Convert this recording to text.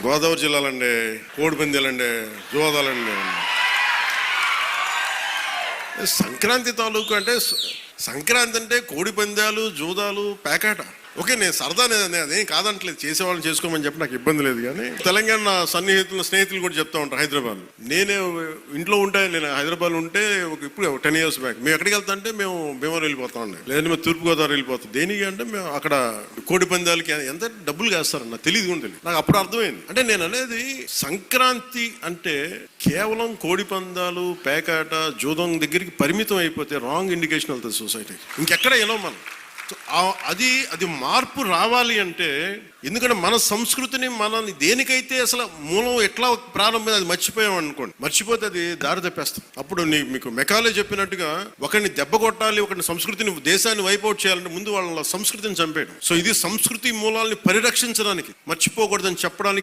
గోదావరి జిల్లాలండి, కోడిపందేలండి, జోదాలండి. సంక్రాంతి తాలూకు అంటే సంక్రాంతి అంటే కోడిపందాలు, జూదాలు, పేకాట. ఓకే, నేను సరదా అదేం కాదంటలేదు, చేసేవాళ్ళని చేసుకోమని చెప్పి నాకు ఇబ్బంది లేదు. కానీ తెలంగాణ స్నేహితులు కూడా చెప్తా ఉంటారు. హైదరాబాద్ నేనే ఇంట్లో ఉంటే, నేను హైదరాబాద్ ఉంటే ఇప్పుడు 10 years బ్యాక్ మేము ఎక్కడికి వెళ్తా అంటే మేము భీమవరం వెళ్ళిపోతా ఉండే, లేదంటే మేము తూర్పుగోదావరి వెళ్ళిపోతాం. దేనికి అంటే మేము అక్కడ కోడి పందాలకి ఎంత డబ్బులు వేస్తారని నాకు తెలియదు కూడా తెలియదు. నాకు అప్పుడు అర్థమైంది. అంటే నేను అనేది సంక్రాంతి అంటే కేవలం కోడి పందాలు, పేకాట, జూదం దగ్గరికి పరిమితం అయిపోతే రాంగ్ ఇండికేషన్ వెళ్తుంది సొసైటీ. ఇంకెక్కడ వెళ్ళాం మనం. అది మార్పు రావాలి అంటే, ఎందుకంటే మన సంస్కృతిని మనల్ని దేనికైతే అసలు మూలం ఎట్లా ప్రారంభం అది మర్చిపోయాం అనుకోండి, మర్చిపోతే అది దారి తప్పేస్తాం. అప్పుడు మీకు మెకాలే చెప్పినట్టుగా ఒకరిని దెబ్బ కొట్టాలి, ఒకరిని సంస్కృతిని, దేశాన్ని వైపౌట్ చేయాలంటే ముందు వాళ్ళ సంస్కృతిని చంపేయడం. సో ఇది సంస్కృతి మూలాల్ని పరిరక్షించడానికి, మర్చిపోకూడదని చెప్పడానికి